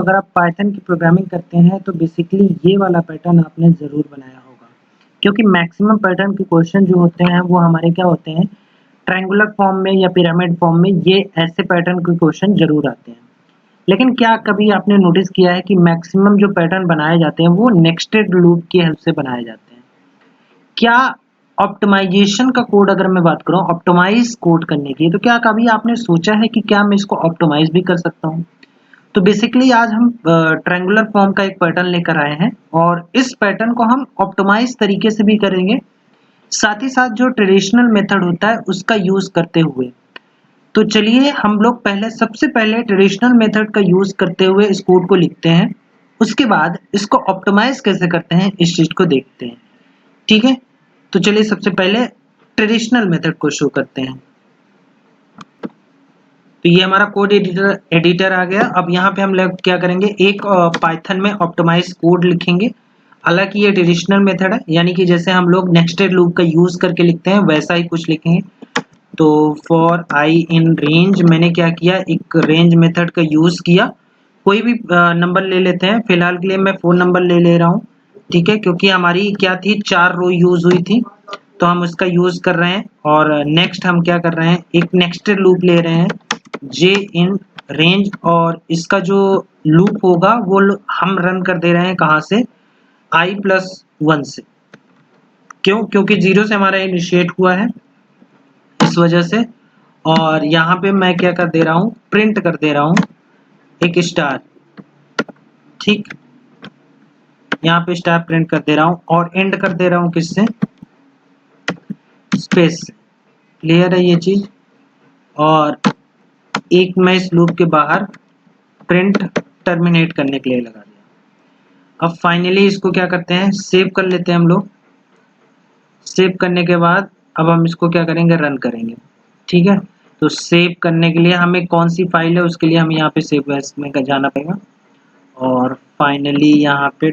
अगर आप पाइथन की प्रोग्रामिंग करते हैं तो बेसिकली ये वाला पैटर्न आपने ज़रूर बनाया होगा, क्योंकि मैक्सिमम पैटर्न के क्वेश्चन जो होते हैं वो हमारे क्या होते हैं, ट्रायंगुलर फॉर्म में या पिरामिड फॉर्म में ये ऐसे पैटर्न के क्वेश्चन ज़रूर आते हैं। लेकिन क्या कभी आपने नोटिस किया है कि मैक्सिमम जो पैटर्न बनाए जाते हैं वो नेस्टेड लूप की हेल्प से बनाए जाते हैं? क्या ऑप्टिमाइजेशन का कोड अगर मैं बात करूँ ऑप्टिमाइज कोड करने की, तो क्या कभी आपने सोचा है कि क्या मैं इसको ऑप्टिमाइज भी कर सकता हूँ? तो बेसिकली आज हम ट्रायंगुलर फॉर्म का एक पैटर्न लेकर आए हैं और इस पैटर्न को हम ऑप्टिमाइज तरीके से भी करेंगे, साथ ही साथ जो ट्रेडिशनल मेथड होता है उसका यूज करते हुए। तो चलिए हम लोग सबसे पहले ट्रेडिशनल मेथड का यूज करते हुए इस कोड को लिखते हैं, उसके बाद इसको ऑप्टिमाइज कैसे करते हैं इस चीज को देखते हैं। ठीक है, तो चलिए सबसे पहले ट्रेडिशनल मेथड को शो करते हैं। तो ये हमारा कोड एडिटर आ गया। अब यहाँ पे हम लोग क्या करेंगे, एक पाइथन में ऑप्टिमाइज कोड लिखेंगे। हालांकि ये ट्रेडिशनल मेथड है, यानी कि जैसे हम लोग नेस्टेड लूप का यूज करके लिखते हैं वैसा ही कुछ लिखेंगे। तो फॉर आई इन रेंज, मैंने क्या किया, एक रेंज मेथड का यूज किया। कोई भी नंबर ले लेते हैं, फिलहाल के लिए मैं 4 नंबर ले ले रहा हूँ। ठीक है, क्योंकि हमारी क्या थी, 4 रो यूज हुई थी तो हम उसका यूज कर रहे हैं। और नेक्स्ट हम क्या कर रहे हैं, एक नेक्स्टेड लूप ले रहे हैं जे इन रेंज, और इसका जो लूप होगा वो हम रन कर दे रहे हैं कहाँ से, i+1 से। क्यों? क्योंकि 0 से हमारा इनिशिएट हुआ है, इस वजह से। और यहाँ पे मैं क्या कर दे रहा हूँ, प्रिंट कर दे रहा हूँ एक स्टार। ठीक, यहाँ पे स्टार प्रिंट कर दे रहा हूँ और एंड कर दे रहा हूँ किससे, स्पेस। क्लियर है ये चीज? और एक मैं इस लूप के बाहर प्रिंट टर्मिनेट करने के लिए लगा दिया। अब फाइनली इसको क्या करते हैं, सेव कर लेते हैं हम लोग। सेव करने के बाद अब हम इसको क्या करेंगे, रन करेंगे। ठीक है, तो सेव करने के लिए हमें कौन सी फाइल है उसके लिए हमें यहाँ पे सेव एज में जाना पड़ेगा और फाइनली यहाँ पे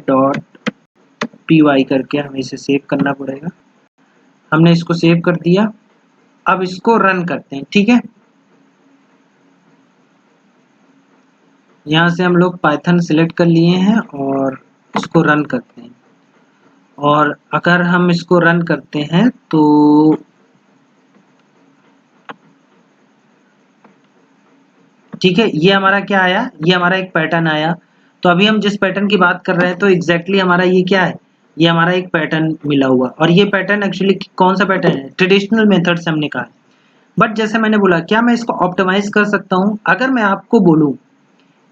.py करके हमें इसे सेव करना पड़ेगा। हमने इसको सेव कर दिया, अब इसको रन करते हैं। ठीक है, यहाँ से हम लोग पाइथन सिलेक्ट कर लिए हैं और इसको रन करते हैं। और अगर हम इसको रन करते हैं तो ठीक है, ये हमारा क्या आया, ये हमारा एक पैटर्न आया। तो अभी हम जिस पैटर्न की बात कर रहे हैं तो एग्जैक्टली हमारा ये क्या है, ये हमारा एक पैटर्न मिला हुआ। और ये पैटर्न एक्चुअली कौन सा पैटर्न है, ट्रेडिशनल मेथड से हमने कहा। बट जैसे मैंने बोला, क्या मैं इसको ऑप्टिमाइज कर सकता हूँ? अगर मैं आपको बोलूँ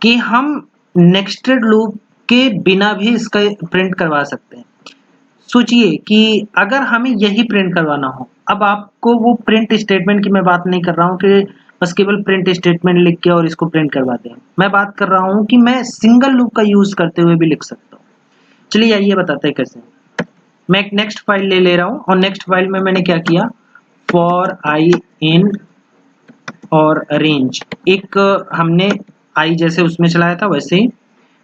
कि हम नेक्स्टेड लूप के बिना भी इसका प्रिंट करवा सकते हैं। सोचिए कि अगर हमें यही प्रिंट करवाना हो, अब आपको वो प्रिंट स्टेटमेंट की मैं बात नहीं कर रहा हूँ कि बस केवल प्रिंट स्टेटमेंट लिख के और इसको प्रिंट करवा दें। मैं बात कर रहा हूँ कि मैं सिंगल लूप का यूज करते हुए भी लिख सकता हूँ। चलिए आइए बताते हैं कैसे। मैं एक नेक्स्ट फाइल ले ले रहा हूँ और नेक्स्ट फाइल में मैंने क्या किया, फॉर आई इन और रेंज, एक हमने आई जैसे उसमें चलाया था वैसे ही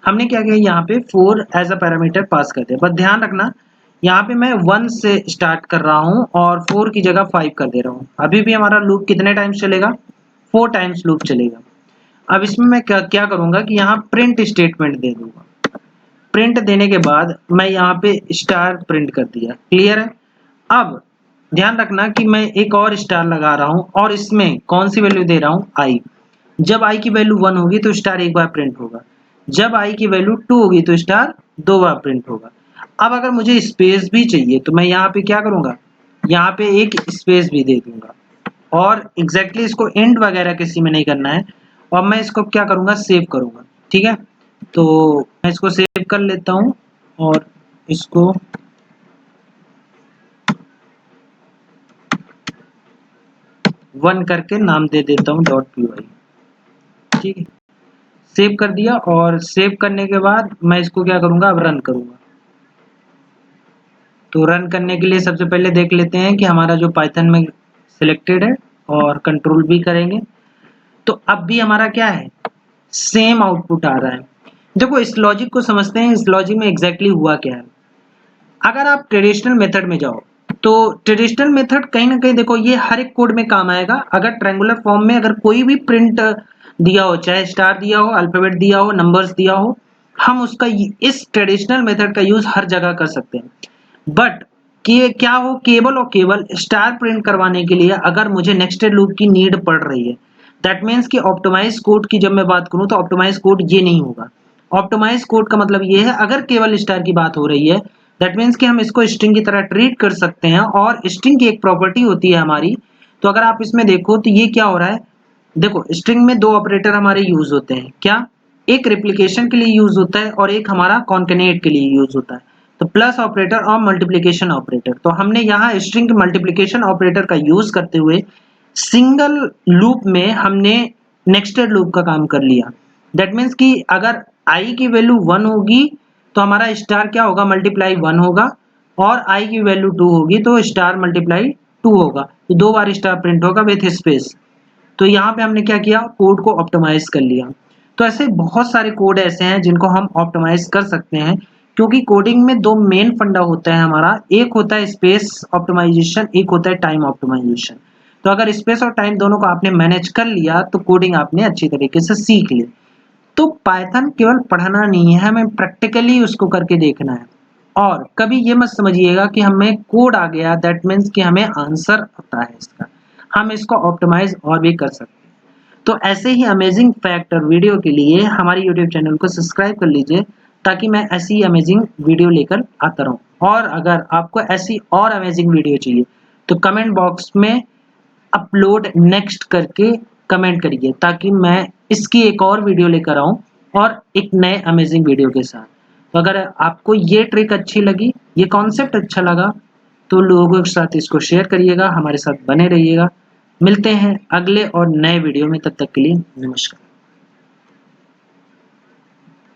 हमने क्या किया, यहाँ पे 4 एज अ पैरामीटर पास कर दिया। बस ध्यान रखना, यहाँ पे मैं 1 से स्टार्ट कर रहा हूँ और 4 की जगह 5 कर दे रहा हूँ। अभी भी हमारा लूप कितने टाइम्स चलेगा, 4 टाइम्स लूप चलेगा। अब इसमें मैं क्या करूँगा कि यहाँ प्रिंट स्टेटमेंट दे दूंगा। प्रिंट देने के बाद मैं यहाँ पे स्टार प्रिंट कर दिया। क्लियर है? अब ध्यान रखना कि मैं एक और स्टार लगा रहा हूँ और इसमें कौन सी वैल्यू दे रहा हूँ, आई। जब आई की वैल्यू 1 होगी तो स्टार एक बार प्रिंट होगा, जब आई की वैल्यू 2 होगी तो स्टार 2 बार प्रिंट होगा। अब अगर मुझे स्पेस भी चाहिए तो मैं यहाँ पे क्या करूँगा, यहाँ पे एक स्पेस भी दे दूंगा। और एग्जैक्टली इसको एंड वगैरह किसी में नहीं करना है। और मैं इसको क्या करूँगा, सेव करूँगा। ठीक है, तो मैं इसको सेव कर लेता हूँ और इसको वन करके नाम दे देता हूँ .py। ठीक है, सेव कर दिया और सेव करने के बाद मैं इसको क्या करूँगा, अब रन करूँगा। तो रन करने के लिए सबसे पहले देख लेते हैं कि हमारा जो पाइथन में सिलेक्टेड है और कंट्रोल भी करेंगे तो अब भी हमारा क्या है, सेम आउटपुट आ रहा है। देखो इस लॉजिक को समझते हैं, इस लॉजिक में एग्जैक्टली हुआ क्या है। अगर आप ट्रेडिशनल मेथड में जाओ तो ट्रेडिशनल मेथड कहीं ना कहीं देखो ये हर एक कोड में काम आएगा। अगर ट्रायंगुलर फॉर्म में अगर कोई भी प्रिंट दिया हो, चाहे स्टार दिया हो, अल्फाबेट दिया हो, नंबर्स दिया हो, हम उसका इस ट्रेडिशनल मेथड का यूज हर जगह कर सकते हैं। बट कि क्या हो, केवल और केवल स्टार प्रिंट करवाने के लिए अगर मुझे नेक्स्टेड लूप की नीड पड़ रही है, दैट मीन्स कि ऑप्टिमाइज कोड की जब मैं बात करूं तो ऑप्टिमाइज कोड ये नहीं होगा। ऑप्टिमाइज कोड का मतलब ये है अगर केवल स्टार की बात हो रही है, दैट मीन्स कि हम इसको स्ट्रिंग की तरह ट्रीट कर सकते हैं, और स्ट्रिंग की एक प्रॉपर्टी होती है हमारी। तो अगर आप इसमें देखो तो ये क्या हो रहा है, देखो स्ट्रिंग में दो ऑपरेटर हमारे यूज होते हैं, क्या, एक रिप्लिकेशन के लिए यूज होता है और एक हमारा कॉन्केनेट के लिए यूज होता है। तो प्लस ऑपरेटर और मल्टीप्लिकेशन ऑपरेटर, तो हमने यहाँ स्ट्रिंग मल्टीप्लिकेशन ऑपरेटर का यूज करते हुए सिंगल लूप में हमने नेक्स्टेड लूप का काम कर लिया। दैट मीन्स कि अगर आई की वैल्यू 1 होगी तो हमारा स्टार क्या होगा, मल्टीप्लाई 1 होगा, और आई की वैल्यू 2 होगी तो स्टार मल्टीप्लाई 2 होगा, तो 2 बार स्टार प्रिंट होगा विथ स्पेस। तो यहाँ पे हमने क्या किया, कोड को ऑप्टिमाइज कर लिया। तो ऐसे बहुत सारे कोड ऐसे हैं जिनको हम ऑप्टिमाइज कर सकते हैं, क्योंकि कोडिंग में दो मेन फंडा होता है हमारा, एक होता है स्पेस ऑप्टिमाइजेशन, एक होता है टाइम ऑप्टिमाइजेशन। तो अगर स्पेस और टाइम दोनों को आपने मैनेज कर लिया तो कोडिंग आपने अच्छी तरीके से सीख ली। तो पाइथन केवल पढ़ना नहीं है, हमें प्रैक्टिकली उसको करके देखना है। और कभी ये मत समझिएगा कि हमें कोड आ गया दैट मीन्स कि हमें आंसर आता है इसका, हम इसको ऑप्टिमाइज और भी कर सकते हैं। तो ऐसे ही अमेजिंग फैक्ट और वीडियो के लिए हमारे यूट्यूब चैनल को सब्सक्राइब कर लीजिए, ताकि मैं ऐसी अमेजिंग वीडियो लेकर आता रहूं। और अगर आपको ऐसी और अमेजिंग वीडियो चाहिए तो कमेंट बॉक्स में अपलोड नेक्स्ट करके कमेंट करिए, ताकि मैं इसकी एक और वीडियो लेकर आऊं और एक नए अमेजिंग वीडियो के साथ। तो अगर आपको ये ट्रिक अच्छी लगी, ये कॉन्सेप्ट अच्छा लगा, तो लोगों के साथ इसको शेयर करिएगा, हमारे साथ बने रहिएगा। मिलते हैं अगले और नए वीडियो में, तब तक के लिए नमस्कार।